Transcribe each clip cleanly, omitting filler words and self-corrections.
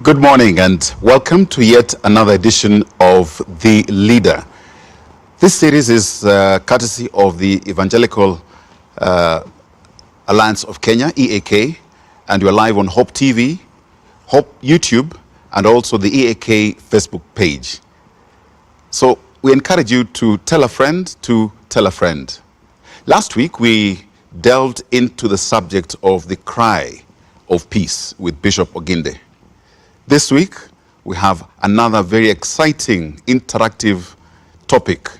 Good morning and welcome to yet another edition of The Leader. This series is courtesy of the Evangelical Alliance of Kenya, EAK, and we're live on Hope TV, Hope YouTube, and also the EAK Facebook page. So we encourage you to tell a friend to tell a friend. Last week we delved into the subject of the cry of peace with Bishop Oginde. This week, we have another very exciting, interactive topic,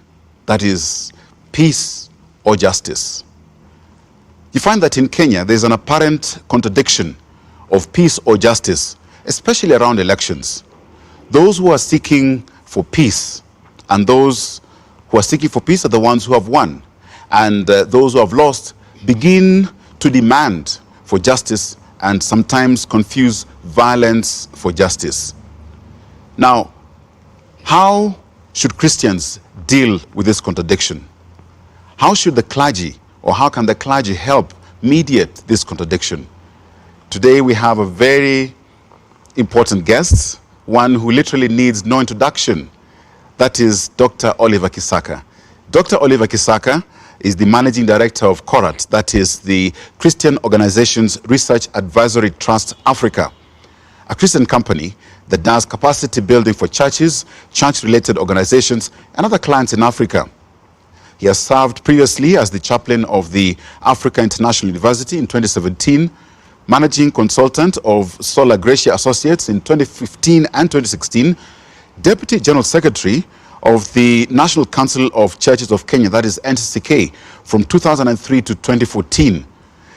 that is peace or justice. You find that in Kenya, there's an apparent contradiction of peace or justice, especially around elections. Those who are seeking for peace and those who are seeking for peace are the ones who have won. And those who have lost begin to demand for justice and sometimes confuse violence for justice. Now, how should Christians deal with this contradiction? How should the clergy, or how can the clergy help mediate this contradiction? Today we have a very important guest, one who literally needs no introduction. That is Dr. Oliver Kisaka. Dr. Oliver Kisaka is the Managing Director of CORAT, that is the Christian Organizations Research Advisory Trust Africa, a Christian company that does capacity building for churches, church-related organizations, and other clients in Africa. He has served previously as the chaplain of the Africa International University in 2017, managing consultant of Sola Gracia Associates in 2015 and 2016, Deputy General Secretary of the National Council of Churches of Kenya, that is NCCK, from 2003 to 2014.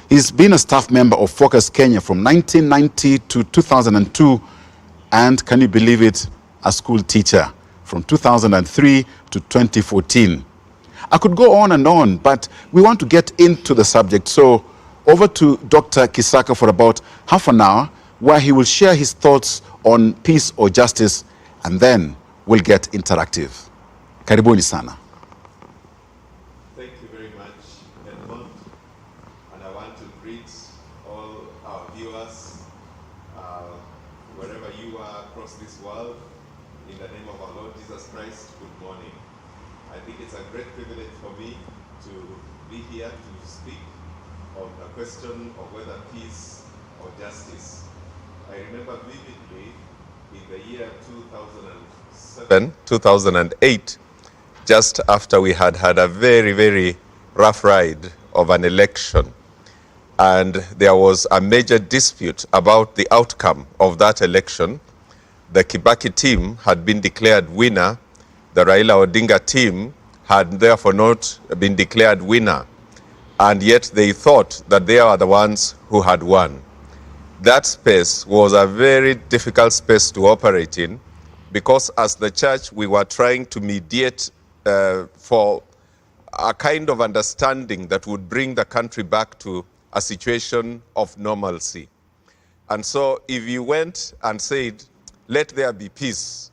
He's been a staff member of Focus Kenya from 1990 to 2002, and can you believe it, a school teacher from 2003 to 2014. I could go on and on, but we want to get into the subject. So over to Dr. Kisaka for about half an hour, where he will share his thoughts on peace or justice, and then we'll get interactive. Karibuni sana. Thank you very much, Edmond. And I want to greet all our viewers, wherever you are across this world. In the name of our Lord Jesus Christ, good morning. I think it's a great privilege for me to be here to speak on the question of whether peace or justice. I remember vividly in the year 2008, just after we had had a very, very rough ride of an election, and there was a major dispute about the outcome of that election. The Kibaki team had been declared winner. The Raila Odinga team had therefore not been declared winner, and yet they thought that they are the ones who had won. That space was a very difficult space to operate in, because as the church we were trying to mediate for a kind of understanding that would bring the country back to a situation of normalcy. And so if you went and said, let there be peace,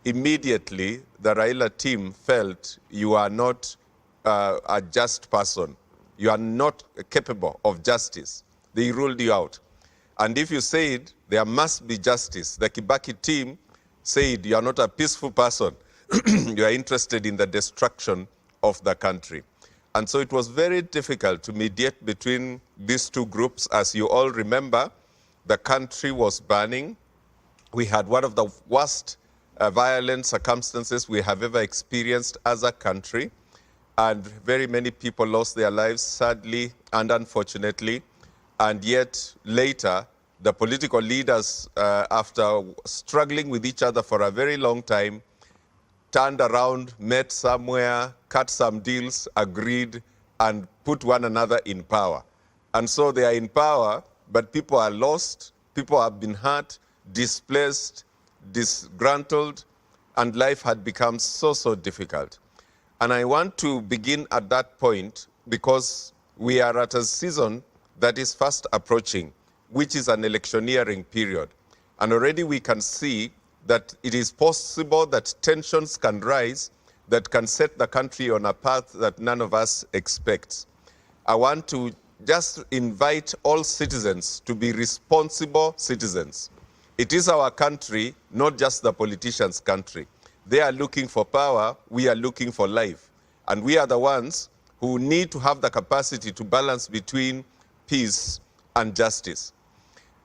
immediately the Raila team felt you are not a just person. You are not capable of justice. They ruled you out. And if you said there must be justice, the Kibaki team said you are not a peaceful person. You are interested in the destruction of the country. And so it was very difficult to mediate between these two groups. As you all remember, the country was burning. We had one of the worst violent circumstances we have ever experienced as a country. And very many people lost their lives, sadly and unfortunately. And yet later, the political leaders, after struggling with each other for a very long time, turned around, met somewhere, cut some deals, agreed, and put one another in power. And so they are in power, but people are lost, people have been hurt, displaced, disgruntled, and life had become so difficult. And I want to begin at that point because we are at a season that is fast approaching, which is an electioneering period. And already we can see that it is possible that tensions can rise that can set the country on a path that none of us expects. I want to just invite all citizens to be responsible citizens. It is our country, not just the politicians' country. They are looking for power, we are looking for life. And we are the ones who need to have the capacity to balance between peace and justice.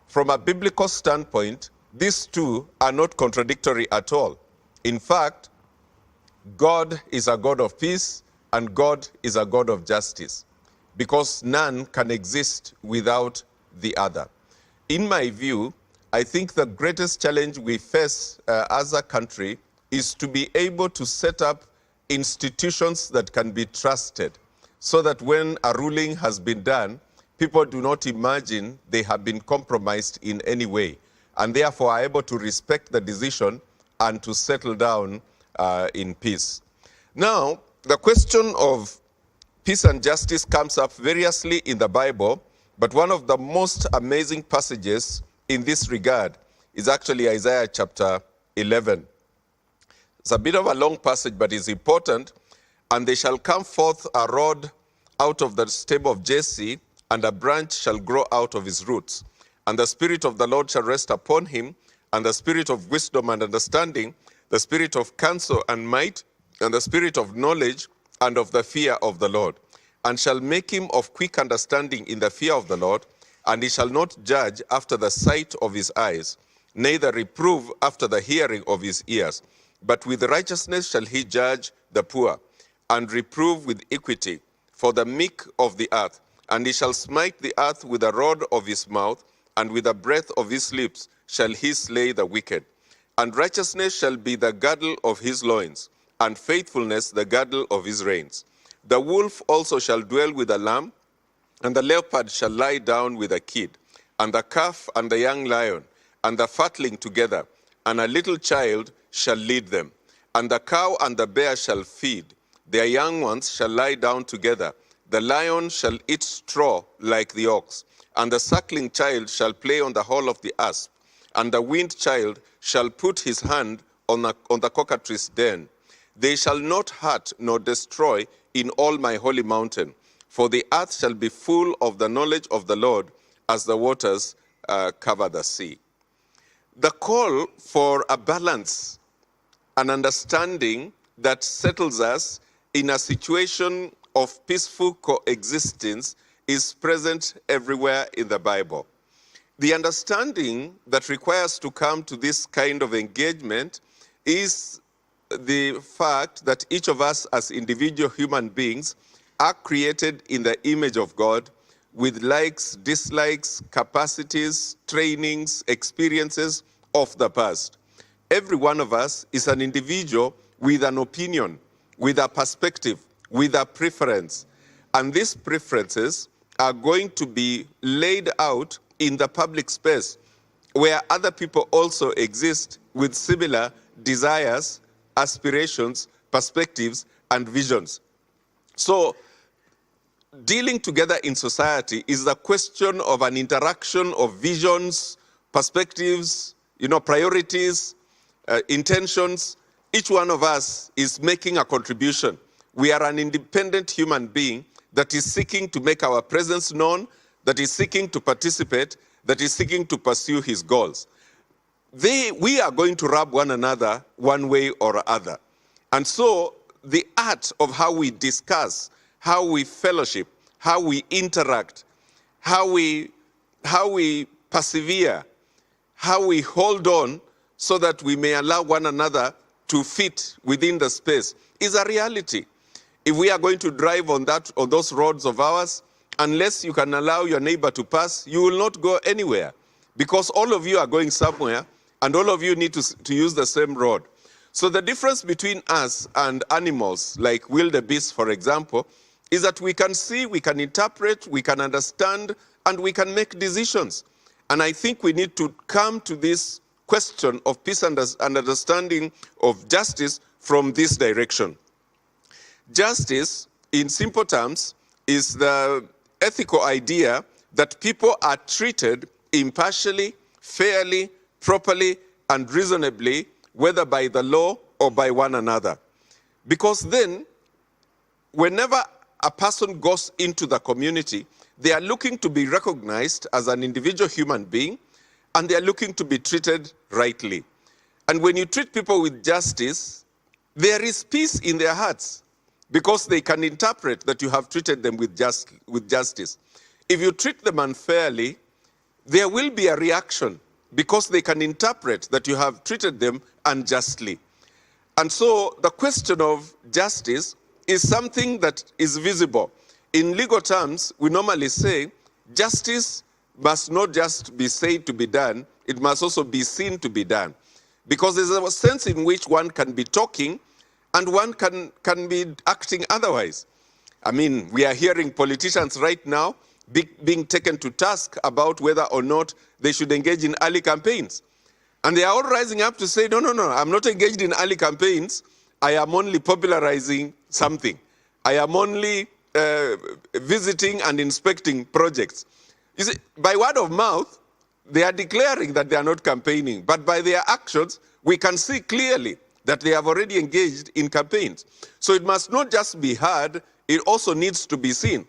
From a biblical standpoint, these two are not contradictory at all. In fact, God is a God of peace and God is a God of justice, because none can exist without the other. In my view, I think the greatest challenge we face as a country is to be able to set up institutions that can be trusted, so that when a ruling has been done, people do not imagine they have been compromised in any way, and therefore are able to respect the decision and to settle down in peace. Now, the question of peace and justice comes up variously in the Bible, but one of the most amazing passages in this regard is actually Isaiah chapter 11. It's a bit of a long passage, but it's important. And they shall come forth a rod out of the stable of Jesse, and a branch shall grow out of his roots. And the Spirit of the Lord shall rest upon him, and the Spirit of wisdom and understanding, the Spirit of counsel and might, and the Spirit of knowledge and of the fear of the Lord. And shall make him of quick understanding in the fear of the Lord, and he shall not judge after the sight of his eyes, neither reprove after the hearing of his ears. But with righteousness shall he judge the poor, and reprove with equity for the meek of the earth. And he shall smite the earth with the rod of his mouth, and with the breath of his lips shall he slay the wicked. And righteousness shall be the girdle of his loins, and faithfulness the girdle of his reins. The wolf also shall dwell with the lamb, and the leopard shall lie down with a kid, and the calf and the young lion, and the fatling together, and a little child shall lead them. And the cow and the bear shall feed, their young ones shall lie down together. The lion shall eat straw like the ox, and the suckling child shall play on the hole of the asp, and the weaned child shall put his hand on the cockatrice den. They shall not hurt nor destroy in all my holy mountain, for the earth shall be full of the knowledge of the Lord as the waters cover the sea. The call for a balance, an understanding that settles us in a situation of peaceful coexistence is present everywhere in the Bible. The understanding that requires to come to this kind of engagement is the fact that each of us as individual human beings are created in the image of God, with likes, dislikes, capacities, trainings, experiences of the past. Every one of us is an individual with an opinion, with a perspective, with a preference. And these preferences are going to be laid out in the public space, where other people also exist with similar desires, aspirations, perspectives, and visions. So, dealing together in society is the question of an interaction of visions, perspectives, priorities, intentions. Each one of us is making a contribution. We are an independent human being that is seeking to make our presence known, that is seeking to participate, that is seeking to pursue his goals. We are going to rub one another one way or other. And so the art of how we discuss, how we fellowship, how we interact, how we persevere, how we hold on so that we may allow one another to fit within the space is a reality. If we are going to drive on those roads of ours, unless you can allow your neighbor to pass, you will not go anywhere, because all of you are going somewhere and all of you need to use the same road. So the difference between us and animals like wildebeest, for example, is that we can see, we can interpret, we can understand, and we can make decisions. And I think we need to come to this question of peace and understanding of justice from this direction. Justice, in simple terms, is the ethical idea that people are treated impartially, fairly, properly, and reasonably, whether by the law or by one another. Because then, whenever a person goes into the community, they are looking to be recognized as an individual human being, and they are looking to be treated rightly. And when you treat people with justice, there is peace in their hearts because they can interpret that you have treated them with justice. If you treat them unfairly, there will be a reaction because they can interpret that you have treated them unjustly. And so the question of justice is something that is visible. In legal terms, we normally say justice must not just be said to be done, it must also be seen to be done. Because there's a sense in which one can be talking and one can be acting otherwise. I mean, we are hearing politicians right now being taken to task about whether or not they should engage in early campaigns. And they are all rising up to say, no, I'm not engaged in early campaigns. I am only popularizing something. I am only visiting and inspecting projects. You see, by word of mouth, they are declaring that they are not campaigning. But by their actions, we can see clearly that they have already engaged in campaigns. So it must not just be heard, it also needs to be seen.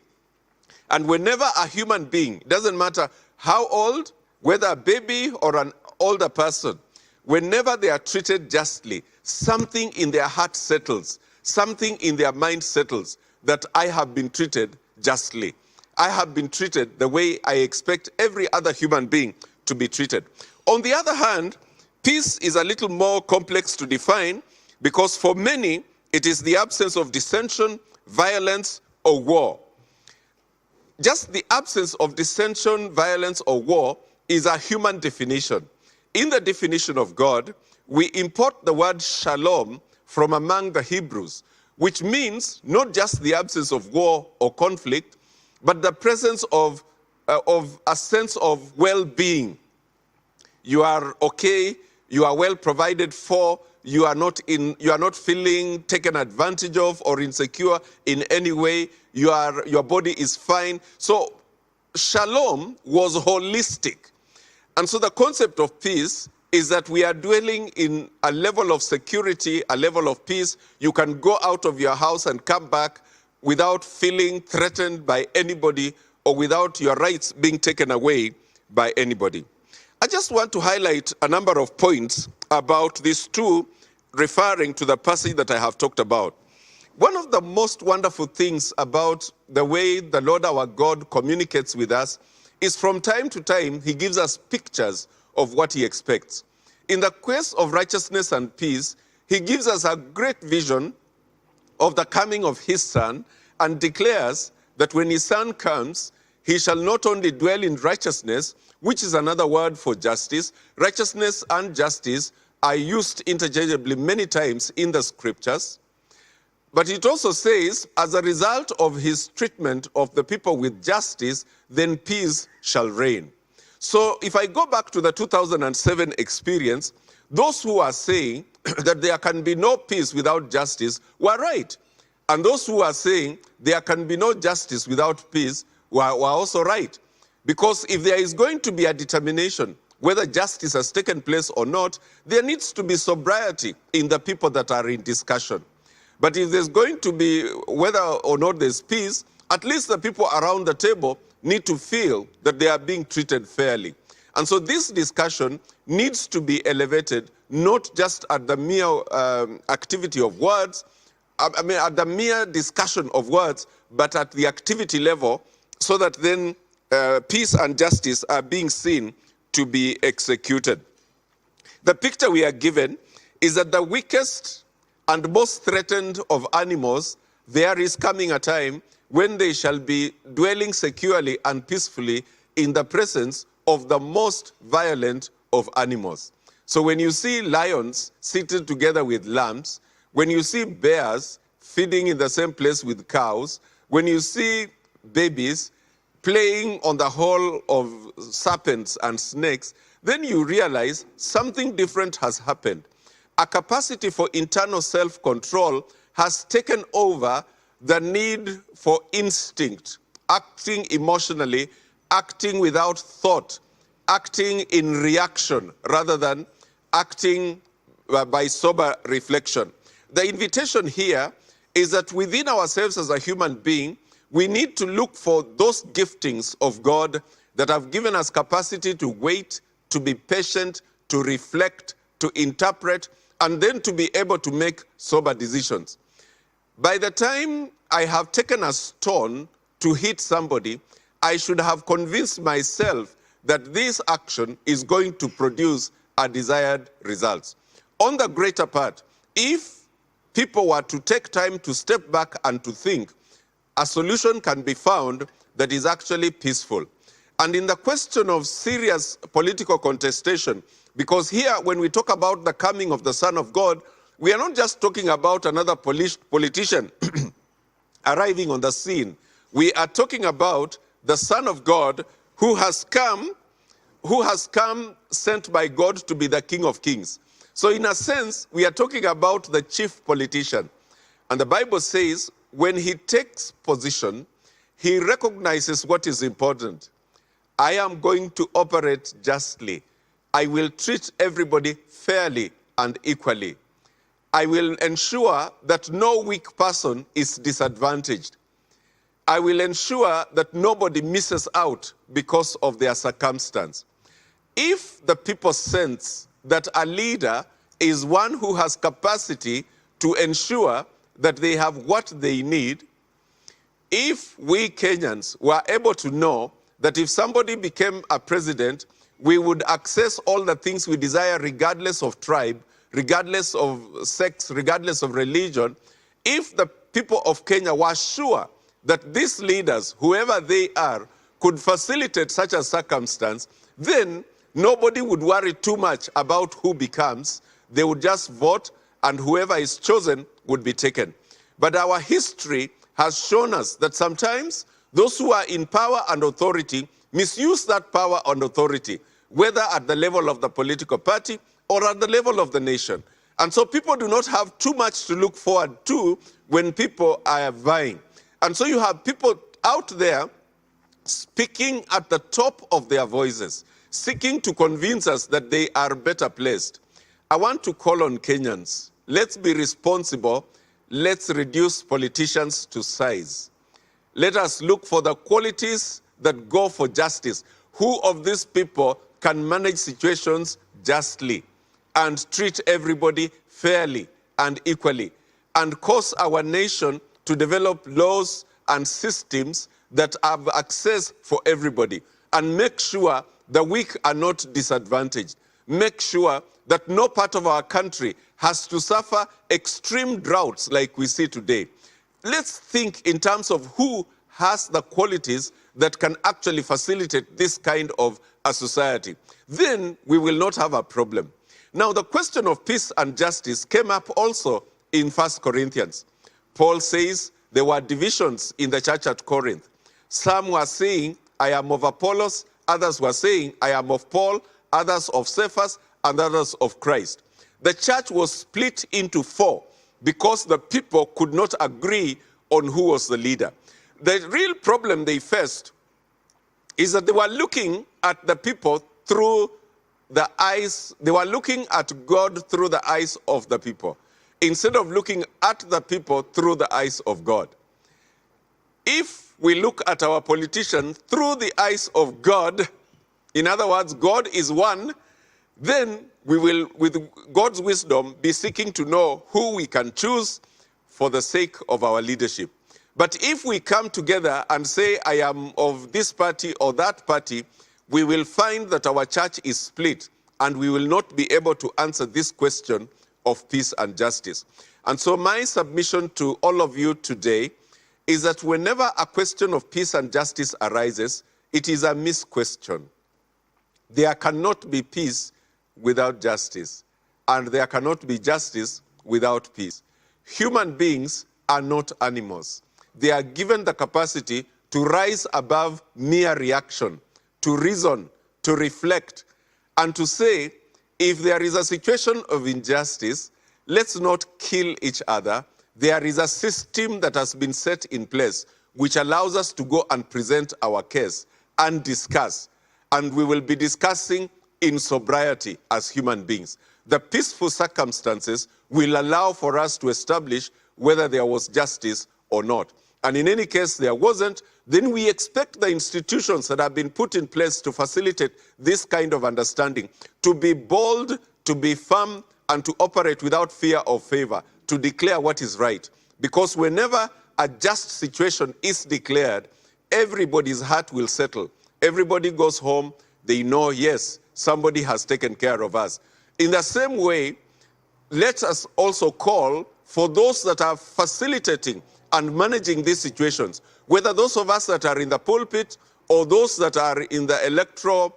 And whenever a human being, it doesn't matter how old, whether a baby or an older person, whenever they are treated justly, something in their heart settles, something in their mind settles, that I have been treated justly. I have been treated the way I expect every other human being to be treated. On the other hand, peace is a little more complex to define because for many, it is the absence of dissension, violence, or war. Just the absence of dissension, violence, or war is a human definition. In the definition of God, we import the word shalom from among the Hebrews, which means not just the absence of war or conflict, but the presence of a sense of well-being. You are okay, you are well provided for, you are not feeling taken advantage of or insecure in any way, your body is fine. So shalom was holistic. And so the concept of peace is that we are dwelling in a level of security, a level of peace. You can go out of your house and come back without feeling threatened by anybody or without your rights being taken away by anybody. I just want to highlight a number of points about these two, referring to the passage that I have talked about. One of the most wonderful things about the way the Lord our God communicates with us is from time to time, he gives us pictures of what he expects. In the quest of righteousness and peace, he gives us a great vision of the coming of his son and declares that when his son comes, he shall not only dwell in righteousness, which is another word for justice. Righteousness and justice are used interchangeably many times in the scriptures. But it also says, as a result of his treatment of the people with justice, then peace shall reign. So if I go back to the 2007 experience, those who are saying that there can be no peace without justice were right. And those who are saying there can be no justice without peace were also right. Because if there is going to be a determination whether justice has taken place or not, there needs to be sobriety in the people that are in discussion. But if there's going to be, whether or not there's peace, at least the people around the table need to feel that they are being treated fairly. And so this discussion needs to be elevated, not just at the mere activity of words, at the mere discussion of words, but at the activity level, so that then peace and justice are being seen to be executed. The picture we are given is that the weakest and most threatened of animals, there is coming a time when they shall be dwelling securely and peacefully in the presence of the most violent of animals. So when you see lions seated together with lambs, when you see bears feeding in the same place with cows, when you see babies playing on the hole of serpents and snakes, then you realize something different has happened. A capacity for internal self-control has taken over the need for instinct, acting emotionally, acting without thought, acting in reaction rather than acting by sober reflection. The invitation here is that within ourselves as a human being, we need to look for those giftings of God that have given us capacity to wait, to be patient, to reflect, to interpret, and then to be able to make sober decisions. By the time I have taken a stone to hit somebody, I should have convinced myself that this action is going to produce a desired result. On the greater part, if people were to take time to step back and to think, a solution can be found that is actually peaceful. And in the question of serious political contestation, because here when we talk about the coming of the Son of God, we are not just talking about another politician arriving on the scene. We are talking about the Son of God who has come sent by God to be the King of Kings. So in a sense, we are talking about the chief politician. And the Bible says when he takes position, he recognizes what is important. I am going to operate justly. I will treat everybody fairly and equally. I will ensure that no weak person is disadvantaged. I will ensure that nobody misses out because of their circumstance. If the people sense that a leader is one who has capacity to ensure that they have what they need, if we Kenyans were able to know that if somebody became a president, we would access all the things we desire regardless of tribe, regardless of sex, regardless of religion, if the people of Kenya were sure that these leaders, whoever they are, could facilitate such a circumstance, then nobody would worry too much about who becomes. They would just vote, and whoever is chosen would be taken. But our history has shown us that sometimes those who are in power and authority misuse that power and authority, whether at the level of the political party or at the level of the nation. And so people do not have too much to look forward to when people are vying. And so you have people out there speaking at the top of their voices, seeking to convince us that they are better placed. I want to call on Kenyans. Let's be responsible. Let's reduce politicians to size. Let us look for the qualities that go for justice. Who of these people can manage situations justly and treat everybody fairly and equally and cause our nation to develop laws and systems that have access for everybody and make sure the weak are not disadvantaged. Make sure that no part of our country has to suffer extreme droughts like we see today. Let's think in terms of who has the qualities that can actually facilitate this kind of a society. Then we will not have a problem. Now, the question of peace and justice came up also in 1 Corinthians. Paul says there were divisions in the church at Corinth. Some were saying, I am of Apollos. Others were saying, I am of Paul. Others of Cephas, and others of Christ. The church was split into 4 because the people could not agree on who was the leader. The real problem they faced is that they were looking at the people through the eyes, they were looking at God through the eyes of the people, instead of looking at the people through the eyes of God. If we look at our politicians through the eyes of God, in other words, God is one, then we will, with God's wisdom, be seeking to know who we can choose for the sake of our leadership. But if we come together and say, I am of this party or that party, we will find that our church is split and we will not be able to answer this question of peace and justice. And so my submission to all of you today is that whenever a question of peace and justice arises, it is a mis-question. There cannot be peace without justice, and there cannot be justice without peace. Human beings are not animals. They are given the capacity to rise above mere reaction, to reason, to reflect, and to say, if there is a situation of injustice, let's not kill each other. There is a system that has been set in place which allows us to go and present our case and discuss. And we will be discussing in sobriety as human beings. The peaceful circumstances will allow for us to establish whether there was justice or not. And in any case, there wasn't, then we expect the institutions that have been put in place to facilitate this kind of understanding to be bold, to be firm, and to operate without fear or favor, to declare what is right. Because whenever a just situation is declared, everybody's heart will settle. Everybody goes home, they know, yes, somebody has taken care of us. In the same way, let us also call for those that are facilitating and managing these situations, whether those of us that are in the pulpit or those that are in the electoral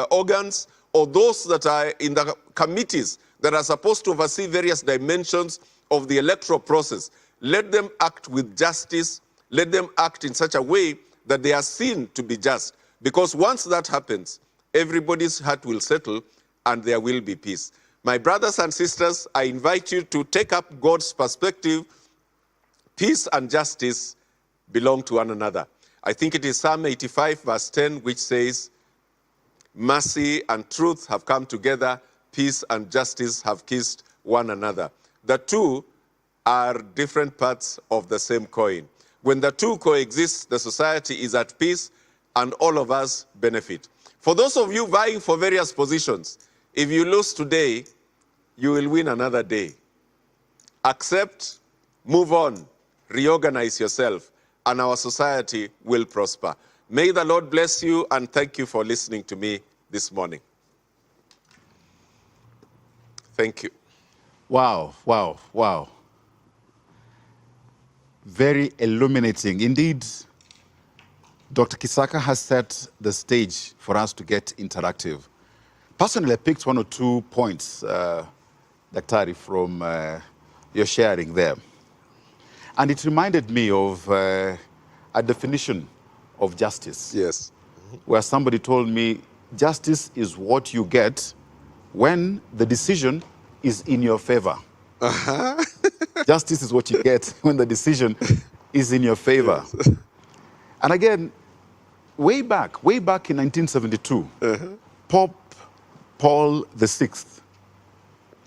organs or those that are in the committees that are supposed to oversee various dimensions of the electoral process. Let them act with justice. Let them act in such a way that they are seen to be just. Because once that happens, everybody's heart will settle and there will be peace. My brothers and sisters, I invite you to take up God's perspective. Peace and justice belong to one another. I think it is Psalm 85, verse 10, which says, mercy and truth have come together, peace and justice have kissed one another. The two are different parts of the same coin. When the two coexist, the society is at peace and all of us benefit. For those of you vying for various positions, if you lose today, you will win another day. Accept, move on, reorganize yourself, and our society will prosper. May the Lord bless you, and thank you for listening to me this morning. Thank you. Wow, wow, wow. Very illuminating. Indeed, Dr. Kisaka has set the stage for us to get interactive. Personally, I picked one or 2 points, Daktari, from your sharing there. And it reminded me of a definition of justice. Yes. Where somebody told me, justice is what you get when the decision is in your favor. Justice is what you get when the decision is in your favor. Yes. And again, way back in 1972, Pope Paul VI,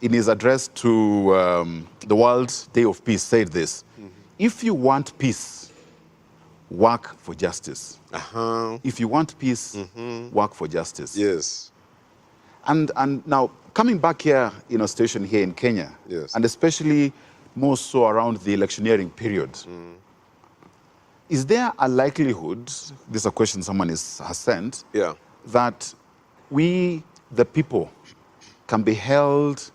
in his address to the World Day of Peace, said this: if you want peace, work for justice. If you want peace, work for justice. Yes. And now, coming back here in our station here in Kenya, yes, and especially more so around the electioneering period, is there a likelihood, this is a question someone has sent, that we, the people, can be held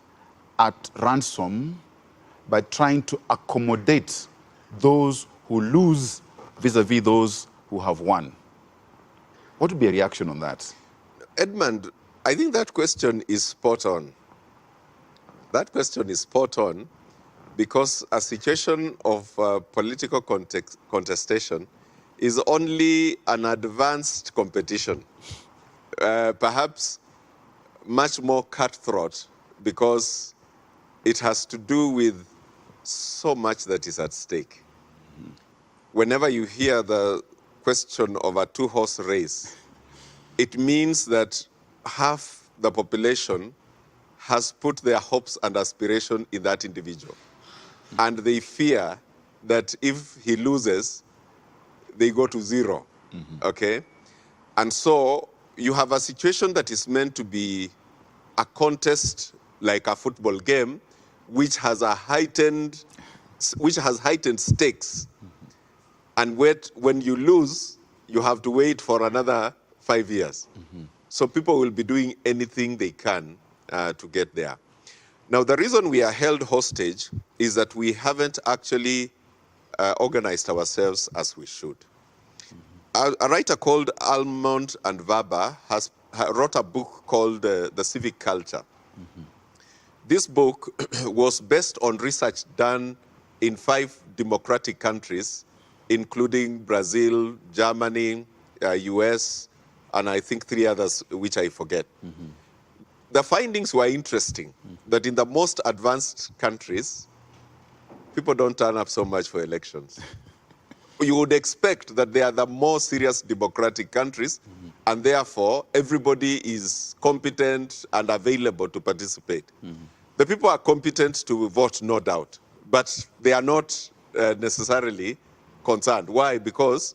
at ransom by trying to accommodate those who lose vis-a-vis those who have won? What would be a reaction on that? Edmund, I think that question is spot on. That question is spot on because a situation of political contestation is only an advanced competition, perhaps much more cutthroat because it has to do with so much that is at stake. Whenever you hear the question of a two-horse race, it means that half the population has put their hopes and aspiration in that individual. And they fear that if he loses, they go to zero, okay? And so you have a situation that is meant to be a contest like a football game, which has heightened stakes. And when you lose, you have to wait for another 5 years. So people will be doing anything they can to get there. Now, the reason we are held hostage is that we haven't actually organized ourselves as we should. A writer called Almond and Webber wrote a book called The Civic Culture. This book was based on research done in 5 democratic countries, including Brazil, Germany, US, and I think 3 others, which I forget. The findings were interesting, that in the most advanced countries, people don't turn up so much for elections. You would expect that they are the more serious democratic countries, and therefore everybody is competent and available to participate. The people are competent to vote, no doubt, but they are not necessarily concerned. Why? Because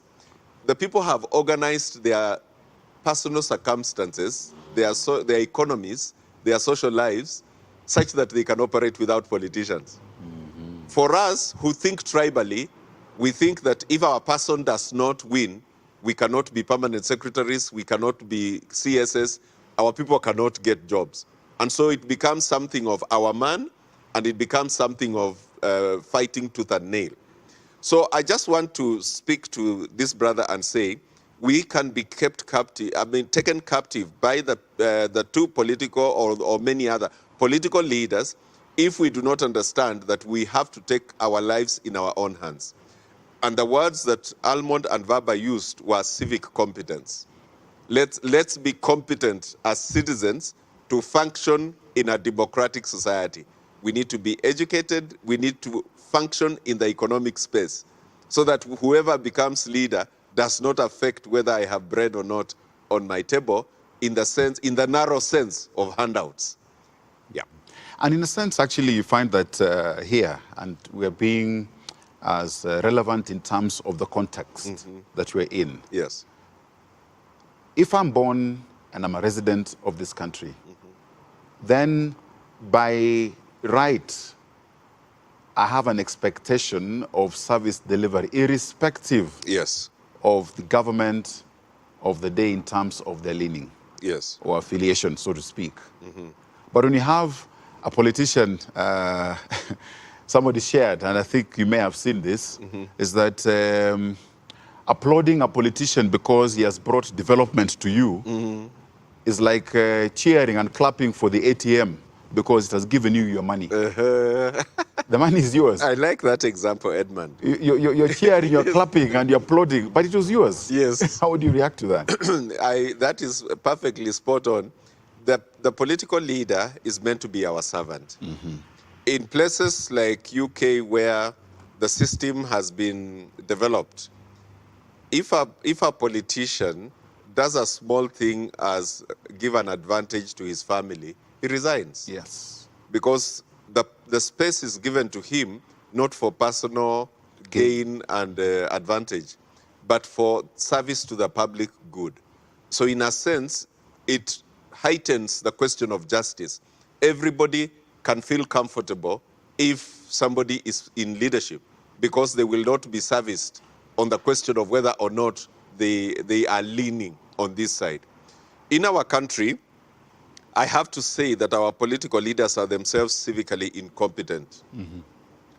the people have organized their personal circumstances, their economies, their social lives, such that they can operate without politicians. For us who think tribally, we think that if our person does not win, we cannot be permanent secretaries, we cannot be CSS, our people cannot get jobs. And so it becomes something of our man, and it becomes something of fighting tooth and nail. So I just want to speak to this brother and say, we can be kept captive, taken captive by the two political or many other political leaders if we do not understand that we have to take our lives in our own hands. And the words that Almond and Vaba used were civic competence. Let's be competent as citizens to function in a democratic society. We need to be educated, we need to function in the economic space so that whoever becomes leader does not affect whether I have bread or not on my table in the narrow sense of handouts. Yeah. And in a sense, actually, you find that here, and we're being as relevant in terms of the context that we're in. Yes. If I'm born and I'm a resident of this country, then by right, I have an expectation of service delivery, irrespective Yes. of the government of the day in terms of their leaning. Yes. Or affiliation, so to speak. But when you have a politician, somebody shared, and I think you may have seen this, is that applauding a politician because he has brought development to you is like cheering and clapping for the ATM because it has given you your money. The money is yours. I like that example, Edmund. You're cheering, you're clapping, and you're applauding, but it was yours. Yes. How would you react to that? That is perfectly spot on. The political leader is meant to be our servant. In places like UK where the system has been developed, if a politician does a small thing as give an advantage to his family, he resigns. Yes. Because the space is given to him not for personal gain and advantage, but for service to the public good. So in a sense, it heightens the question of justice. Everybody can feel comfortable if somebody is in leadership because they will not be serviced on the question of whether or not they are leaning on this side. In our country, I have to say that our political leaders are themselves civically incompetent,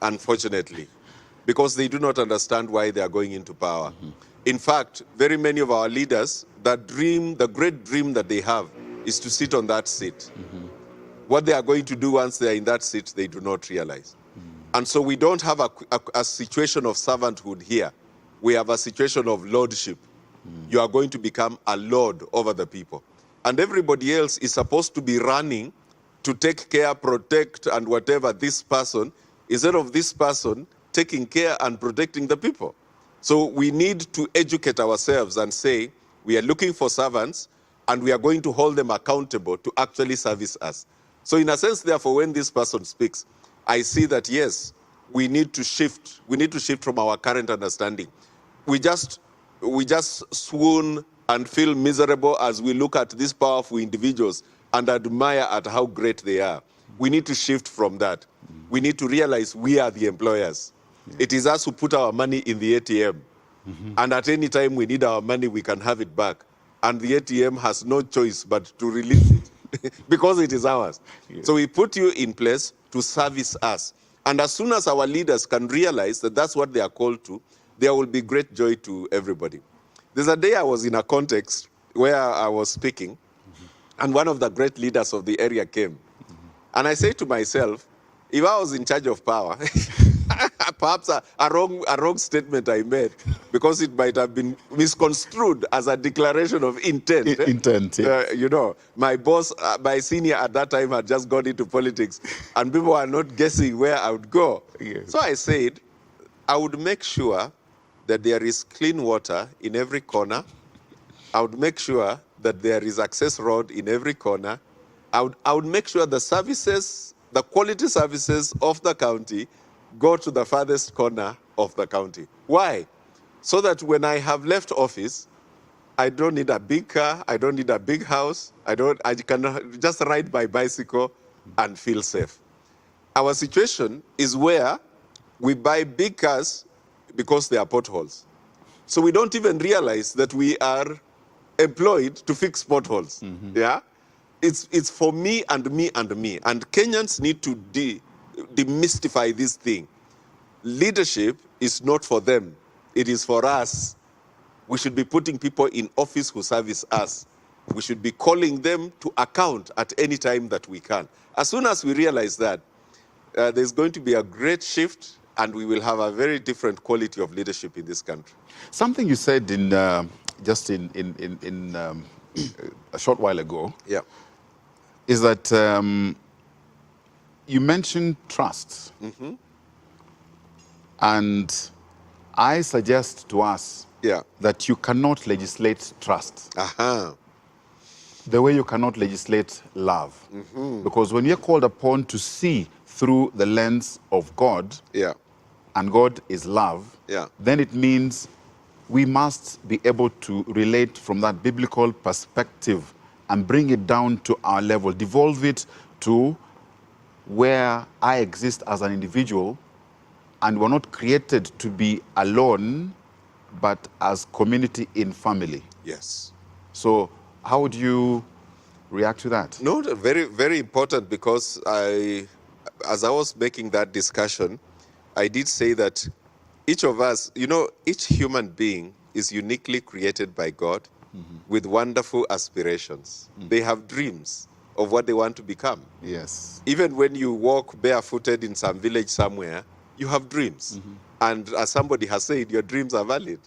unfortunately, because they do not understand why they are going into power. In fact, very many of our leaders, the great dream that they have is to sit on that seat. What they are going to do once they are in that seat, they do not realize. And so we don't have a situation of servanthood here. We have a situation of lordship. You are going to become a lord over the people. And everybody else is supposed to be running to take care, protect, and whatever this person, instead of this person taking care and protecting the people. So we need to educate ourselves and say, we are looking for servants, and we are going to hold them accountable to actually service us. So in a sense, therefore, when this person speaks, I see that, yes, we need to shift. We need to shift from our current understanding. We just swoon and feel miserable as we look at these powerful individuals and admire at how great they are. We need to shift from that. We need to realize we are the employers. It is us who put our money in the ATM. And at any time we need our money, we can have it back. And the ATM has no choice but to release it because it is ours. So we put you in place to service us. And as soon as our leaders can realize that that's what they are called to, there will be great joy to everybody. There's a day I was in a context where I was speaking, and one of the great leaders of the area came. And I said to myself, if I was in charge of power, perhaps a wrong statement I made, because it might have been misconstrued as a declaration of intent. Intent, yeah. My boss, my senior at that time had just gone into politics, and people were not guessing where I would go. Yes. So I said, I would make sure that there is clean water in every corner. I would make sure that there is access road in every corner. I would make sure the services, the quality services of the county go to the farthest corner of the county. Why? so that when I have left office, I don't need a big car, I don't need a big house, I can just ride my bicycle and feel safe. Our situation is where we buy big cars because there are potholes. So we don't even realize that we are employed to fix potholes. Yeah? It's for me and me and me. And Kenyans need to demystify this thing. Leadership is not for them. It is for us. We should be putting people in office who service us. We should be calling them to account at any time that we can. As soon as we realize that, there's going to be a great shift, and we will have a very different quality of leadership in this country. Something you said in just in a short while ago, Yeah. is that you mentioned trust. And I suggest to us that you cannot legislate trust. The way you cannot legislate love. Because when you're called upon to see through the lens of God, and God is love, then it means we must be able to relate from that biblical perspective and bring it down to our level, devolve it to where I exist as an individual, and we're not created to be alone, but as community in family. Yes. So how would you react to that? No, very, very important, because as I was making that discussion, I did say that each of us, each human being is uniquely created by God with wonderful aspirations. They have dreams of what they want to become. Yes. Even when you walk barefooted in some village somewhere, you have dreams. And as somebody has said, your dreams are valid.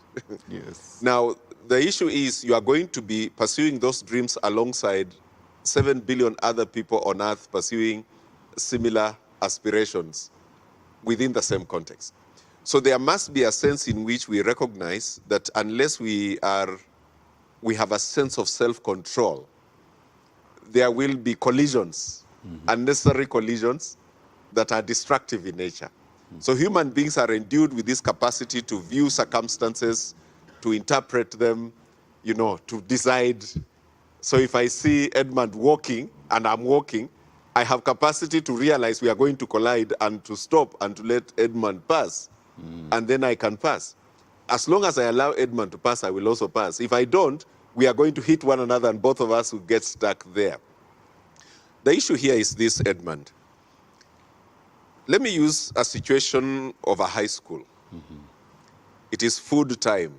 Yes. Now, the issue is you are going to be pursuing those dreams alongside 7 billion other people on earth pursuing similar aspirations within the same context. So there must be a sense in which we recognize that unless we have a sense of self-control, there will be collisions, unnecessary collisions that are destructive in nature. So human beings are endued with this capacity to view circumstances, to interpret them, to decide. So if I see Edmund walking and I'm walking, I have capacity to realize we are going to collide and to stop and to let Edmund pass. And then I can pass. As long as I allow Edmund to pass, I will also pass. If I don't, we are going to hit one another and both of us will get stuck there. The issue here is this, Edmund. Let me use a situation of a high school. It is food time.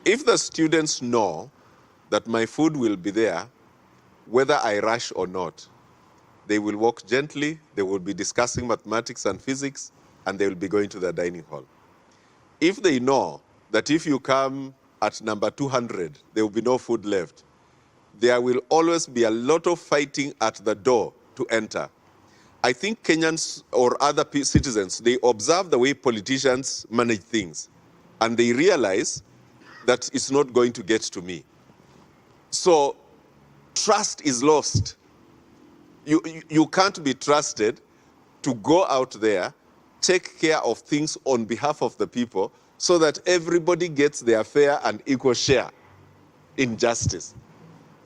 If the students know that my food will be there, whether I rush or not, they will walk gently, they will be discussing mathematics and physics, and they will be going to the dining hall. If they know that if you come at number 200, there will be no food left, there will always be a lot of fighting at the door to enter. I think Kenyans or other citizens, they observe the way politicians manage things, and they realize that it's not going to get to me. So trust is lost. You can't be trusted to go out there, take care of things on behalf of the people so that everybody gets their fair and equal share in justice.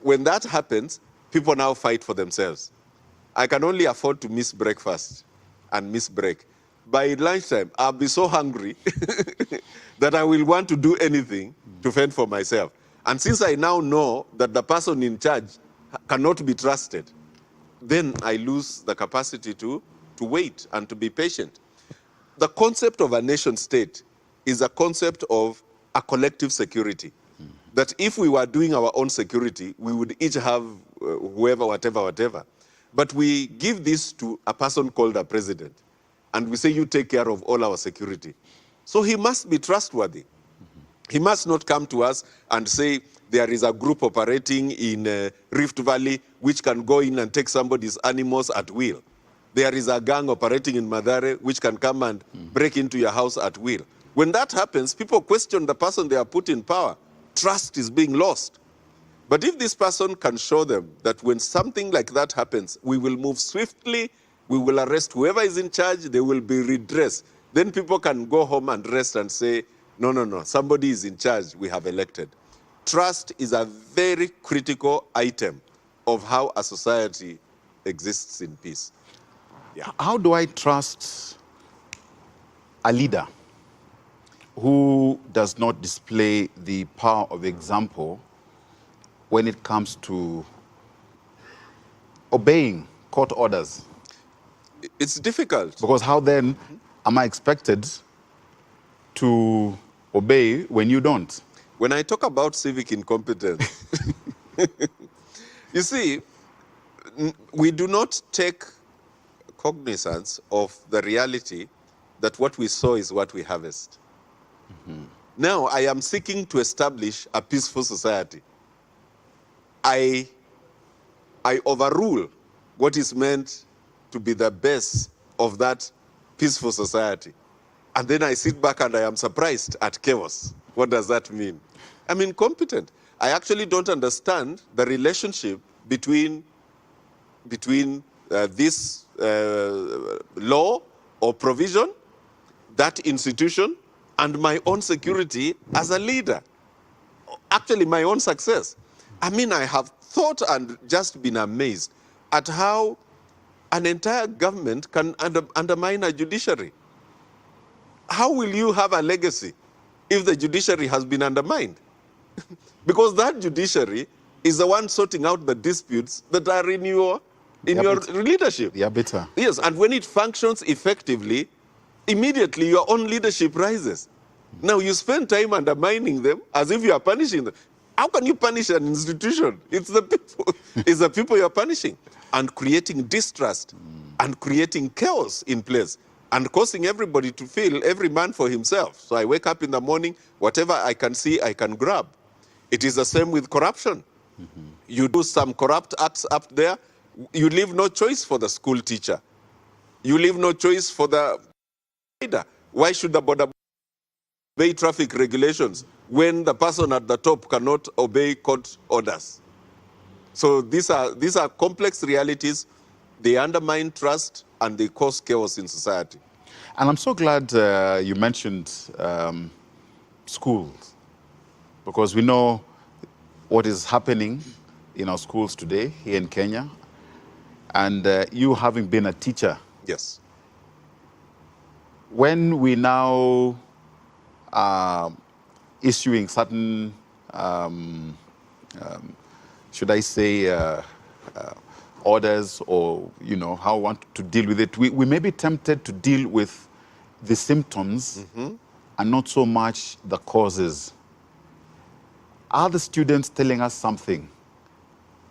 When that happens, people now fight for themselves. I can only afford to miss breakfast and miss break. By lunchtime, I'll be so hungry that I will want to do anything to fend for myself. And since I now know that the person in charge cannot be trusted, then I lose the capacity to wait and to be patient. The concept of a nation state is a concept of a collective security. That if we were doing our own security, we would each have whoever, whatever. But we give this to a person called a president. And we say, you take care of all our security. So he must be trustworthy. He must not come to us and say, there is a group operating in Rift Valley which can go in and take somebody's animals at will. There is a gang operating in Mathare which can come and break into your house at will. When that happens, people question the person they are put in power. Trust is being lost. But if this person can show them that when something like that happens, we will move swiftly, we will arrest whoever is in charge, they will be redressed, then people can go home and rest and say, No, no, no. Somebody is in charge. We have elected. Trust is a very critical item of how a society exists in peace. Yeah. How do I trust a leader who does not display the power of example when it comes to obeying court orders? It's difficult. Because how then am I expected to obey when you don't? When I talk about civic incompetence, you see, we do not take cognizance of the reality that what we sow is what we harvest. Now, I am seeking to establish a peaceful society. I overrule what is meant to be the base of that peaceful society. And then I sit back and I am surprised at chaos. What does that mean? I'm incompetent. I actually don't understand the relationship between this law or provision, that institution, and my own security as a leader. Actually, my own success. I mean, I have thought and just been amazed at how an entire government can undermine a judiciary. How will you have a legacy if the judiciary has been undermined? Because that judiciary is the one sorting out the disputes that are in your leadership. Yeah, better. Yes, and when it functions effectively, immediately your own leadership rises. Now you spend time undermining them as if you are punishing them. How can you punish an institution? It's the people. It's the people you're punishing, and creating distrust and creating chaos in place and causing everybody to feel every man for himself. So I wake up in the morning, whatever I can see, I can grab. It is the same with corruption. You do some corrupt acts up there, you leave no choice for the school teacher. You leave no choice for the rider. Why should the border obey traffic regulations when the person at the top cannot obey court orders? So these are complex realities. They undermine trust and they cause chaos in society. And I'm so glad you mentioned schools, because we know what is happening in our schools today here in Kenya. And you having been a teacher, Yes. when we now issuing certain, should I say, orders, or how we want to deal with it, we may be tempted to deal with the symptoms and not so much the causes. Are the students telling us something?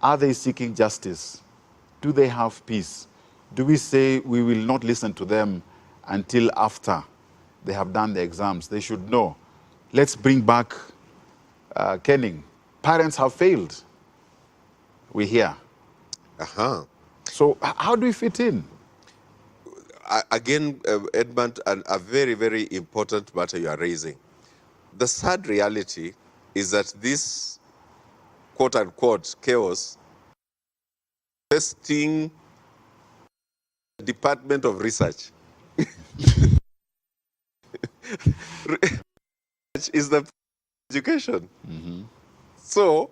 Are they seeking justice? Do they have peace? Do we say we will not listen to them until after they have done the exams? They should know. Let's bring back kenning. Parents have failed. We hear. So how do we fit in? Again, Edmund, a very, very important matter you are raising. The sad reality is that this quote-unquote chaos testing the Department of Research. Research is the education. So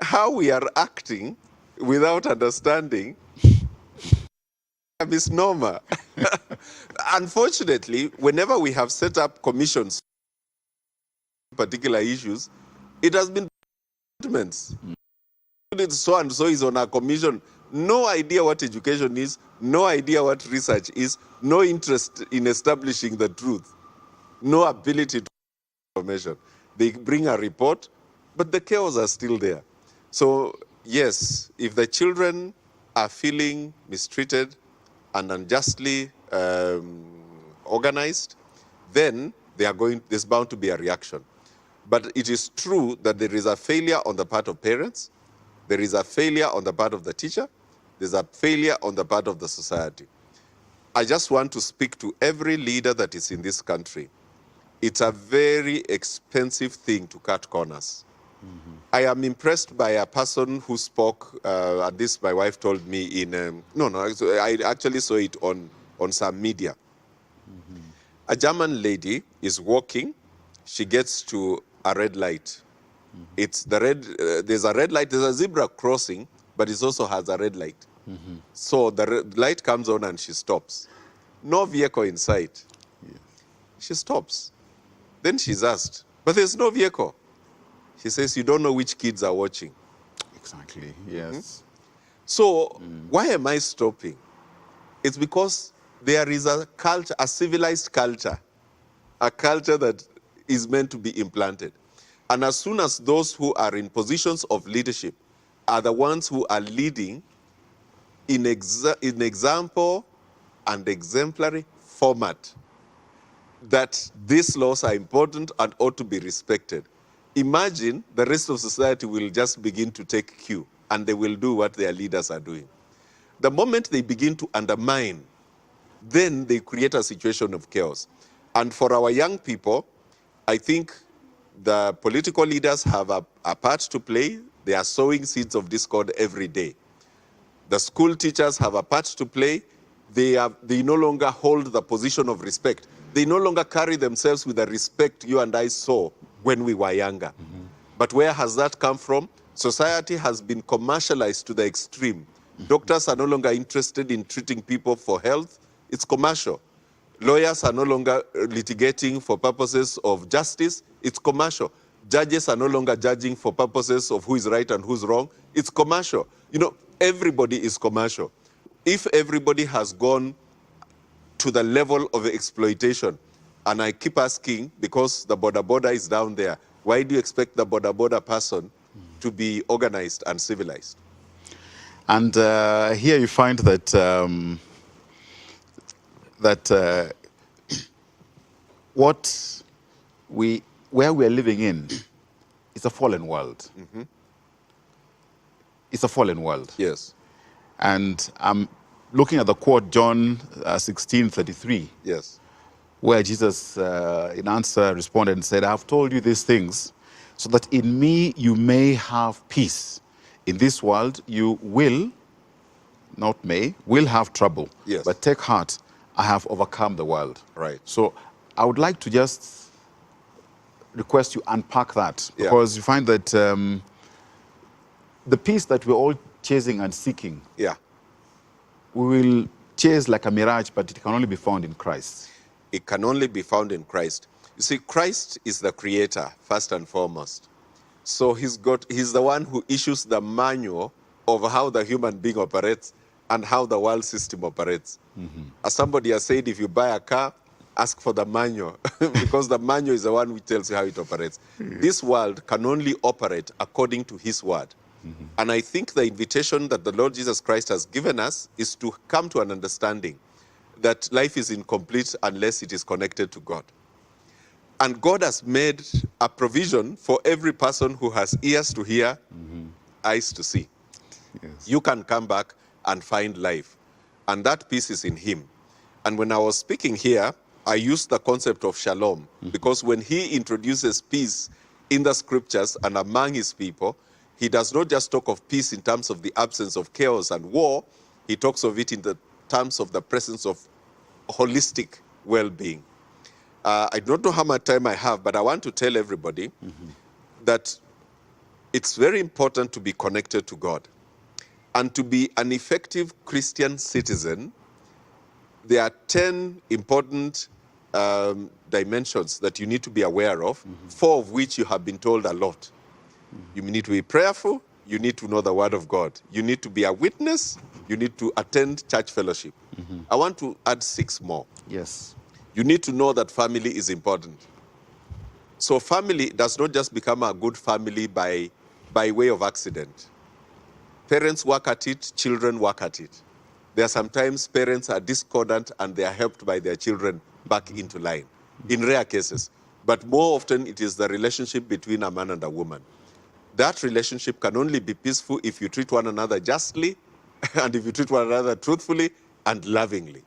how we are acting without understanding a misnomer. Unfortunately, whenever we have set up commissions for particular issues, it has been departments. So and so is on a commission. No idea what education is, no idea what research is, no interest in establishing the truth, no ability to information. They bring a report, but the chaos are still there. So yes, if the children are feeling mistreated and unjustly organized, then there's bound to be a reaction. But it is true that there is a failure on the part of parents, there is a failure on the part of the teacher, there's a failure on the part of the society. I just want to speak to every leader that is in this country. It's a very expensive thing to cut corners. I am impressed by a person who spoke, and this my wife told me I actually saw it on some media. A German lady is walking she gets to a red light. It's the red, there's a red light, there's a zebra crossing, but it also has a red light. So the red light comes on and she stops. No vehicle in sight. She stops. Then she's asked, but there's no vehicle. She says, you don't know which kids are watching. Exactly, yes. So why am I stopping? It's because there is a culture, a civilized culture, a culture that is meant to be implanted. And as soon as those who are in positions of leadership are the ones who are leading in example and exemplary format, that these laws are important and ought to be respected, imagine the rest of society will just begin to take cue and they will do what their leaders are doing. The moment they begin to undermine, then they create a situation of chaos. And for our young people, I think the political leaders have a part to play. They are sowing seeds of discord every day. The school teachers have a part to play. They no longer hold the position of respect. They no longer carry themselves with the respect you and I saw when we were younger. But where has that come from? Society has been commercialized to the extreme. Doctors are no longer interested in treating people for health. It's commercial. Lawyers are no longer litigating for purposes of justice. It's commercial. Judges are no longer judging for purposes of who is right and who's wrong. It's commercial. You know, everybody is commercial. If everybody has gone to the level of exploitation, and I keep asking, because the border is down there, why do you expect the border person to be organized and civilized? And here you find that where we are living in is a fallen world. It's a fallen world. Yes. And I'm looking at the quote, John 16:33. Yes. Where Jesus, in answer, responded and said, I have told you these things so that in me you may have peace. In this world you will, not may, will have trouble. Yes. But take heart, I have overcome the world. Right. So I would like to just request you unpack that, Yeah. because you find that the peace that we're all chasing and seeking, Yeah. we will chase like a mirage, but it can only be found in Christ. It can only be found in Christ. You see, Christ is the creator, first and foremost. So he's the one who issues the manual of how the human being operates and how the world system operates. As somebody has said, if you buy a car, ask for the manual, because the manual is the one which tells you how it operates. This world can only operate according to his word. And I think the invitation that the Lord Jesus Christ has given us is to come to an understanding that life is incomplete unless it is connected to God. And God has made a provision for every person who has ears to hear, eyes to see. Yes. You can come back and find life. And that peace is in him. And when I was speaking here, I used the concept of shalom, because when he introduces peace in the scriptures and among his people, he does not just talk of peace in terms of the absence of chaos and war. He talks of it in the terms of the presence of holistic well-being. I don't know how much time I have, but I want to tell everybody that it's very important to be connected to God. And to be an effective Christian citizen, there are 10 important dimensions that you need to be aware of, 4 of which you have been told a lot. You need to be prayerful, you need to know the word of God, you need to be a witness, you need to attend church fellowship. I want to add 6 more. Yes. You need to know that family is important. So family does not just become a good family by way of accident. Parents work at it, children work at it. There are sometimes parents are discordant and they are helped by their children back into line, in rare cases. But more often it is the relationship between a man and a woman. That relationship can only be peaceful if you treat one another justly and if you treat one another truthfully and lovingly.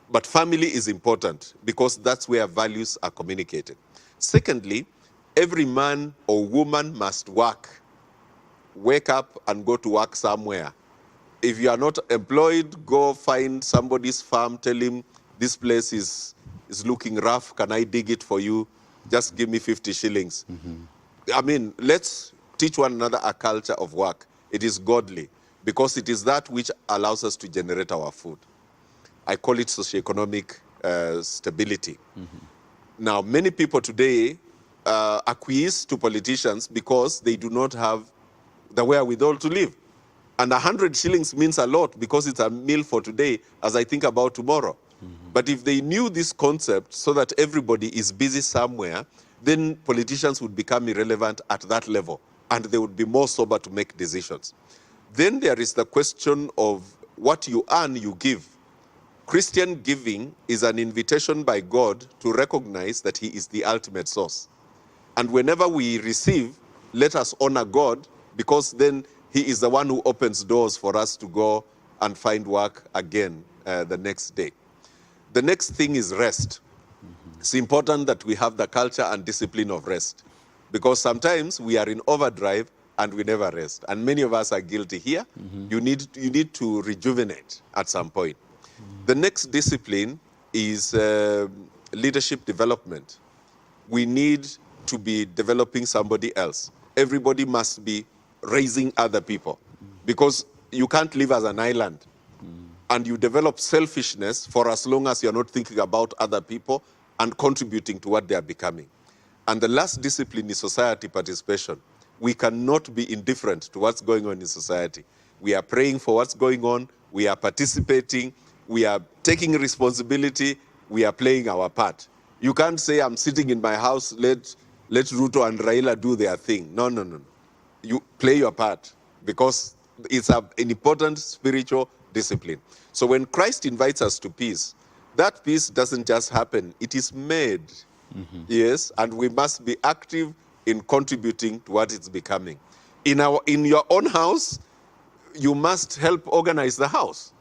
But family is important because that's where values are communicated. Secondly, every man or woman must work. Wake up and go to work somewhere. If you are not employed, go find somebody's farm, tell him, this place is looking rough, can I dig it for you? Just give me 50 shillings. I mean, let's teach one another a culture of work. It is godly because it is that which allows us to generate our food. I call it socioeconomic stability. Now, many people today acquiesce to politicians because they do not have the wherewithal to live. And 100 shillings means a lot because it's a meal for today as I think about tomorrow. But if they knew this concept so that everybody is busy somewhere, then politicians would become irrelevant at that level and they would be more sober to make decisions. Then there is the question of what you earn, you give. Christian giving is an invitation by God to recognize that he is the ultimate source. And whenever we receive, let us honor God because then he is the one who opens doors for us to go and find work again the next day. The next thing is rest. It's important that we have the culture and discipline of rest because sometimes we are in overdrive and we never rest. And many of us are guilty here. You need to rejuvenate at some point. The next discipline is leadership development. We need to be developing somebody else. Everybody must be raising other people because you can't live as an island. And you develop selfishness for as long as you're not thinking about other people and contributing to what they are becoming. And the last discipline is society participation. We cannot be indifferent to what's going on in society. We are praying for what's going on. We are participating. We are taking responsibility. We are playing our part. You can't say, I'm sitting in my house, let Ruto and Raila do their thing. No. You play your part because it's an important spiritual discipline. So when Christ invites us to peace, that peace doesn't just happen, it is made. Yes, and we must be active in contributing to what it's becoming. In your own house, you must help organize the house.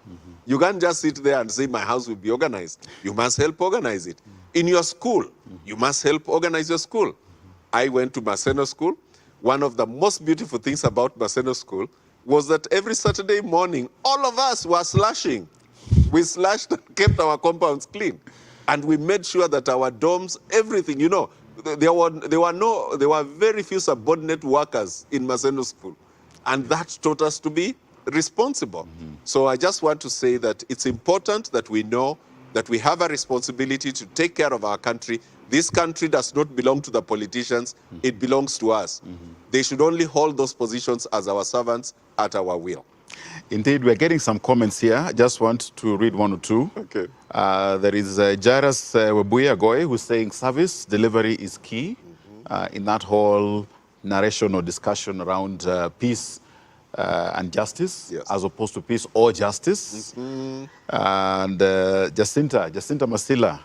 You can't just sit there and say, my house will be organized. You must help organize it. In your school, you must help organize your school. I went to Maseno School. One of the most beautiful things about Maseno School was that every Saturday morning, all of us were slashing. We slashed and kept our compounds clean. And we made sure that our dorms, everything, there were very few subordinate workers in Maseno School. And that taught us to be responsible. So I just want to say that it's important that we know that we have a responsibility to take care of our country. This country does not belong to the politicians. It belongs to us. They should only hold those positions as our servants at our will. Indeed, we're getting some comments here. I just want to read one or two. Okay. There is Jairus Webuya Goy who's saying service delivery is key in that whole narration or discussion around peace and justice, Yes. as opposed to peace or justice. And Jacinta Masila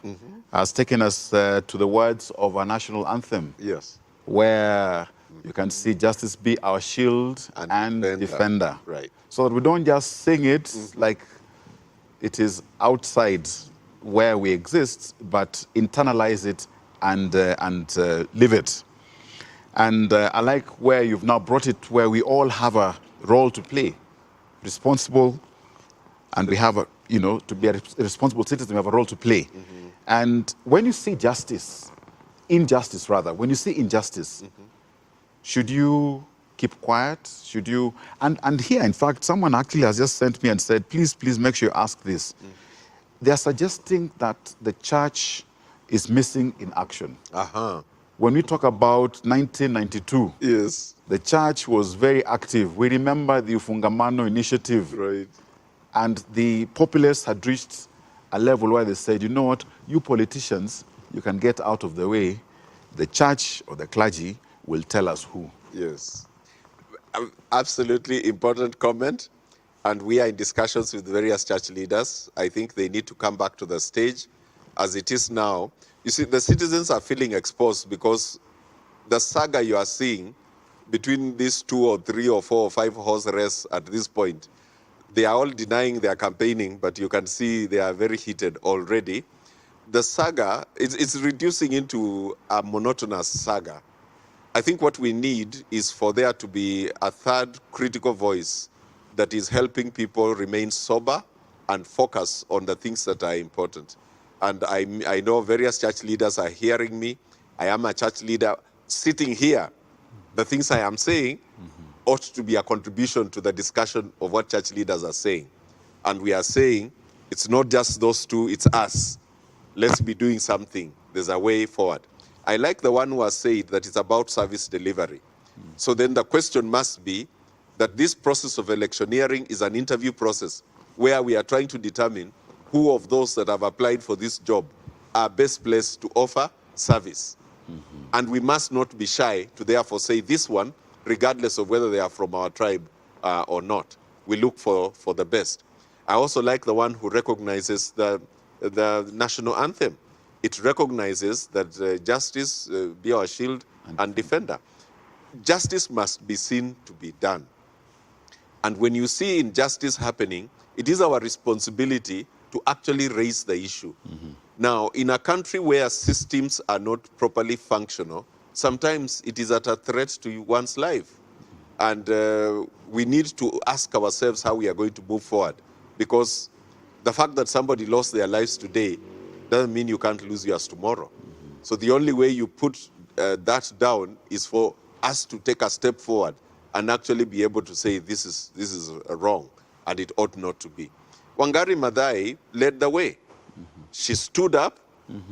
has taken us to the words of our national anthem. Yes. Where you can see justice be our shield and defender. Right. So that we don't just sing it like it is outside where we exist, but internalize it and live it. And I like where you've now brought it where we all have a role to play, responsible, and we have to be a responsible citizen, we have a role to play. And when you see injustice rather, when you see injustice, should you keep quiet? Should you? And here, in fact, someone actually has just sent me and said, please make sure you ask this. They are suggesting that the church is missing in action. When we talk about 1992, yes, the church was very active. We remember the Ufungamano initiative. Right. And the populace had reached a level where they said, you know what, you politicians, you can get out of the way. The church or the clergy will tell us who. Yes. Absolutely important comment. And we are in discussions with various church leaders. I think they need to come back to the stage as it is now. You see, the citizens are feeling exposed because the saga you are seeing between these 2 or 3 or 4 or 5 horse race at this point, they are all denying they are campaigning, but you can see they are very heated already. The saga, it's reducing into a monotonous saga. I think what we need is for there to be a third critical voice that is helping people remain sober and focus on the things that are important. And I know various church leaders are hearing me. I am a church leader. Sitting here, the things I am saying ought to be a contribution to the discussion of what church leaders are saying. And we are saying, it's not just those two, it's us. Let's be doing something. There's a way forward. I like the one who has said that it's about service delivery. So then the question must be that this process of electioneering is an interview process where we are trying to determine who of those that have applied for this job are best placed to offer service. And we must not be shy to therefore say this one, regardless of whether they are from our tribe or not. We look for the best. I also like the one who recognizes the national anthem. It recognizes that justice be our shield and defender. Justice must be seen to be done. And when you see injustice happening, it is our responsibility to actually raise the issue. Now, in a country where systems are not properly functional, sometimes it is at a threat to one's life. And we need to ask ourselves how we are going to move forward. Because the fact that somebody lost their lives today doesn't mean you can't lose yours tomorrow. So the only way you put that down is for us to take a step forward and actually be able to say this is wrong and it ought not to be. Wangari Maathai led the way. She stood up.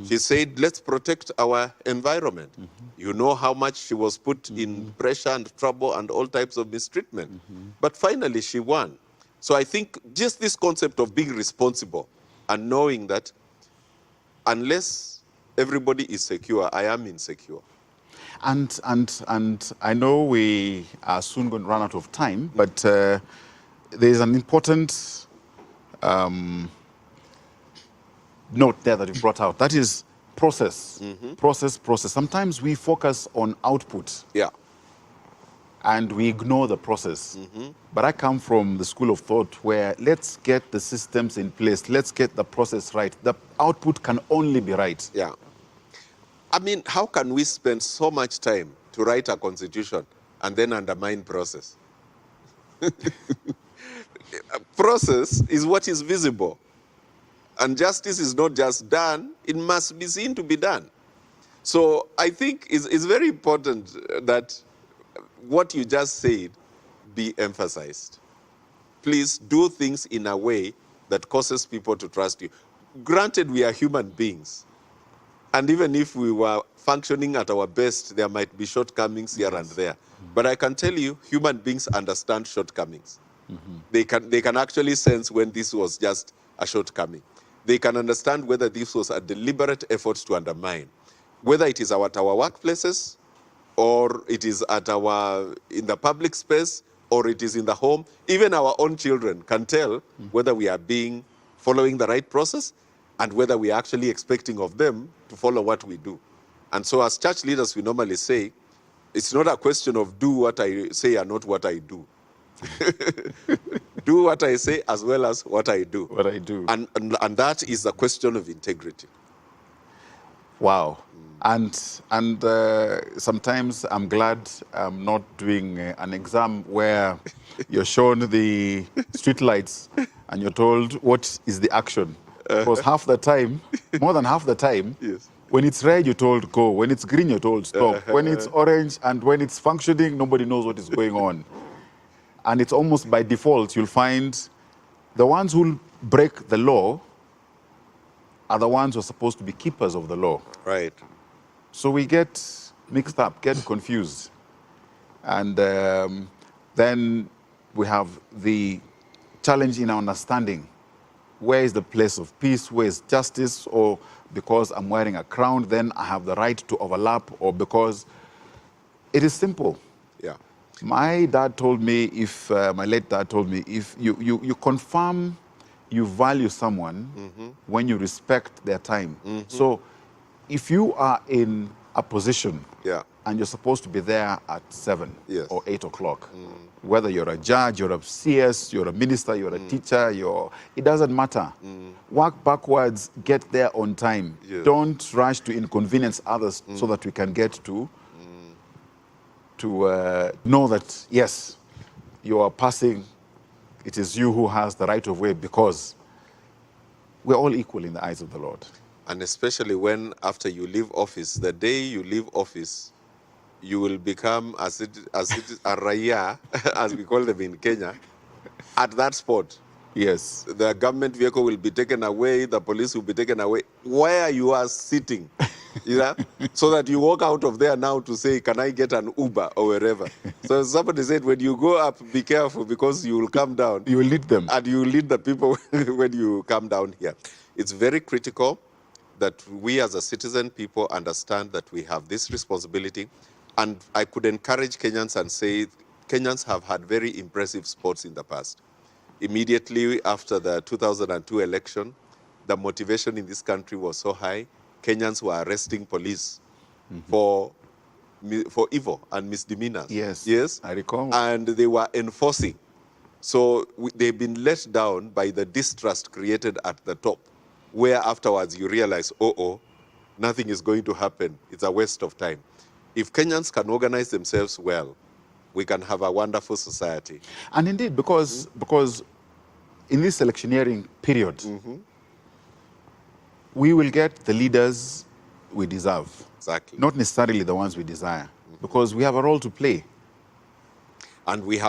She said, let's protect our environment. You know how much she was put in pressure and trouble and all types of mistreatment. But finally, she won. So I think just this concept of being responsible and knowing that unless everybody is secure, I am insecure. And I know we are soon going to run out of time, but there is an important note there that you brought out. That is process. Process. Sometimes we focus on output. Yeah. And we ignore the process. But I come from the school of thought where let's get the systems in place. Let's get the process right. The output can only be right. Yeah. I mean, how can we spend so much time to write a constitution and then undermine process? Process is what is visible. And justice is not just done, it must be seen to be done. So I think it's very important that what you just said be emphasized. Please do things in a way that causes people to trust you. Granted, we are human beings. And even if we were functioning at our best, there might be shortcomings here and there. But I can tell you, human beings understand shortcomings. They can actually sense when this was just a shortcoming. They can understand whether this was a deliberate effort to undermine. Whether it is at our workplaces, or it is in the public space, or it is in the home. Even our own children can tell whether we are following the right process and whether we are actually expecting of them to follow what we do. And so as church leaders, we normally say, it's not a question of do what I say and not what I do. Do what I say as well as what I do. What I do. And that is the question of integrity. Wow. And sometimes I'm glad I'm not doing an exam where you're shown the street lights and you're told what is the action. Because half the time, more than half the time, Yes. When it's red, you're told go. When it's green, you're told stop. When it's orange and when it's functioning, nobody knows what is going on. And it's almost by default, you'll find the ones who break the law are the ones who are supposed to be keepers of the law. Right. So we get mixed up, get confused. And then we have the challenge in our understanding. Where is the place of peace? Where is justice? Or because I'm wearing a crown, then I have the right to overlap, or because it is simple. Yeah. My dad told me, my late dad told me, if you confirm you value someone when you respect their time. So if you are in a position and you're supposed to be there at 7 or 8 o'clock, whether you're a judge, you're a CS, you're a minister, you're a teacher, it doesn't matter. Work backwards, get there on time. Yes. Don't rush to inconvenience others so that we can get to know that, yes, you are passing, it is you who has the right of way, because we're all equal in the eyes of the Lord. And especially when after you leave office, the day you leave office, you will become a raya, as we call them in Kenya, at that spot. Yes. The government vehicle will be taken away, the police will be taken away, where you are sitting, so that you walk out of there now to say, can I get an Uber or wherever? So somebody said, when you go up, be careful because you will come down. You will lead them. And you will lead the people when you come down here. It's very critical that we as a citizen people understand that we have this responsibility. And I could encourage Kenyans and say, Kenyans have had very impressive sports in the past. Immediately after the 2002 election, the motivation in this country was so high, Kenyans were arresting police for evil and misdemeanors. Yes, I recall. And they were enforcing. So they've been let down by the distrust created at the top, where afterwards you realize, nothing is going to happen. It's a waste of time. If Kenyans can organize themselves well, we can have a wonderful society. And indeed, because in this electioneering period, we will get the leaders we deserve. Exactly. Not necessarily the ones we desire, because we have a role to play. And we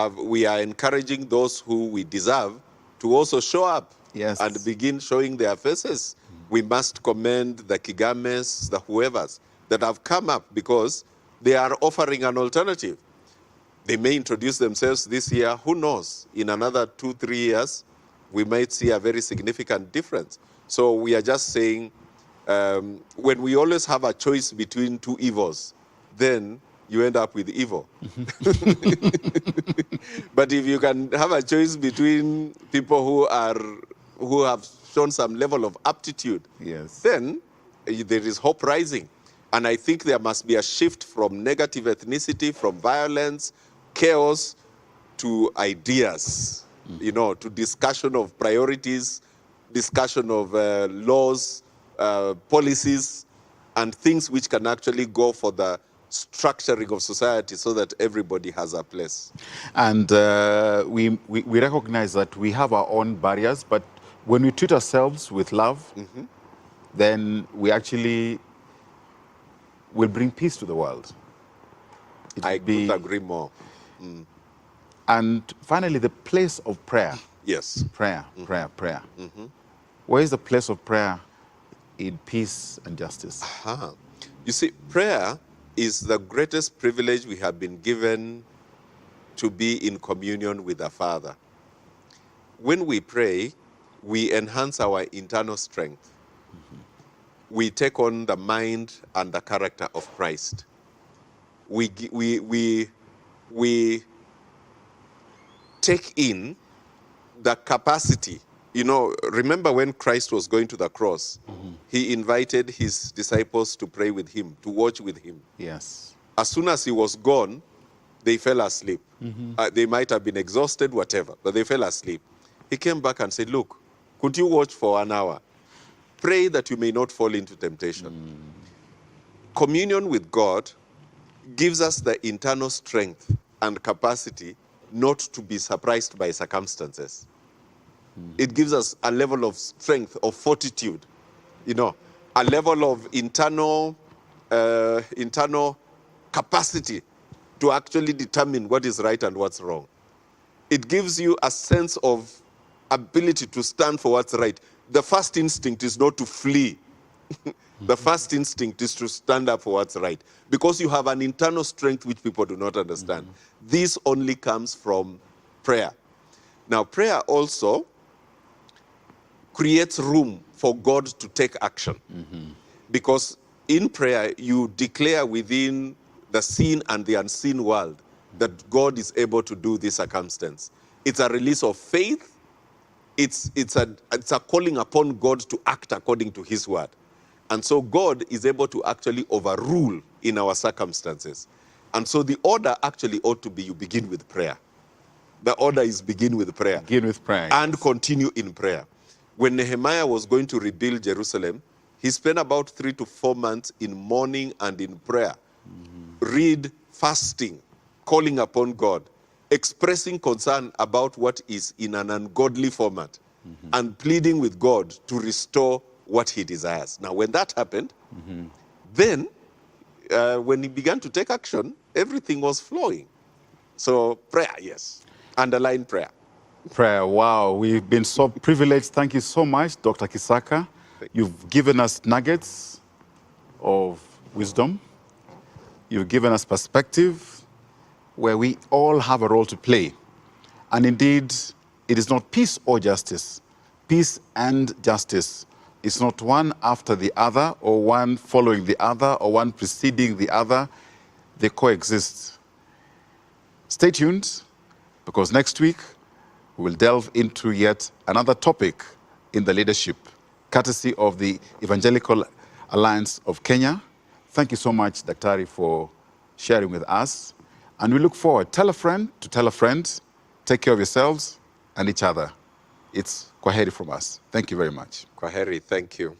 are encouraging those who we deserve to also show up and begin showing their faces. We must commend the Kigames, the whoever's that have come up because they are offering an alternative. They may introduce themselves this year. Who knows? In another 2-3 years, we might see a very significant difference. So we are just saying, when we always have a choice between two evils, then you end up with evil. But if you can have a choice between people who have shown some level of aptitude, then there is hope rising. And I think there must be a shift from negative ethnicity, from violence, chaos, to ideas, to discussion of priorities, discussion of laws, policies, and things which can actually go for the structuring of society so that everybody has a place. And we recognize that we have our own barriers, but when we treat ourselves with love, then we actually will bring peace to the world. I couldn't agree more. And finally, the place of prayer. Yes. Prayer. Where is the place of prayer in peace and justice? You see, prayer is the greatest privilege we have been given to be in communion with the Father. When we pray, we enhance our internal strength. We take on the mind and the character of Christ. We take in the capacity. Remember when Christ was going to the cross, he invited his disciples to pray with him, to watch with him. Yes. As soon as he was gone, they fell asleep. They might have been exhausted, whatever, but they fell asleep. He came back and said, look, could you watch for 1 hour? Pray that you may not fall into temptation. Communion with God gives us the internal strength and capacity not to be surprised by circumstances. It gives us a level of strength, of fortitude, a level of internal capacity to actually determine what is right and what's wrong. It gives you a sense of ability to stand for what's right. The first instinct is not to flee. The first instinct is to stand up for what's right, because you have an internal strength which people do not understand. This only comes from prayer. Now, prayer also creates room for God to take action. Because in prayer, you declare within the seen and the unseen world that God is able to do this circumstance. It's a release of faith. It's a calling upon God to act according to his word. And so God is able to actually overrule in our circumstances. And so the order actually ought to be you begin with prayer. The order is begin with prayer. Begin with prayer. And continue in prayer. When Nehemiah was going to rebuild Jerusalem, he spent about 3 to 4 months in mourning and in prayer. Read, fasting, calling upon God, expressing concern about what is in an ungodly format, and pleading with God to restore what he desires. Now, when that happened, then when he began to take action, everything was flowing. So prayer, yes. Underline prayer. Prayer, wow. We've been so privileged. Thank you so much, Dr. Kisaka. You've given us nuggets of wisdom. You've given us perspective where we all have a role to play. And indeed, it is not peace or justice. Peace and justice. It's not one after the other, or one following the other, or one preceding the other. They coexist. Stay tuned, because next week we will delve into yet another topic in the leadership, courtesy of the Evangelical Alliance of Kenya. Thank you so much, Daktari, for sharing with us. And we look forward. Tell a friend to tell a friend. Take care of yourselves and each other. It's Kwaheri from us. Thank you very much. Kwaheri, thank you.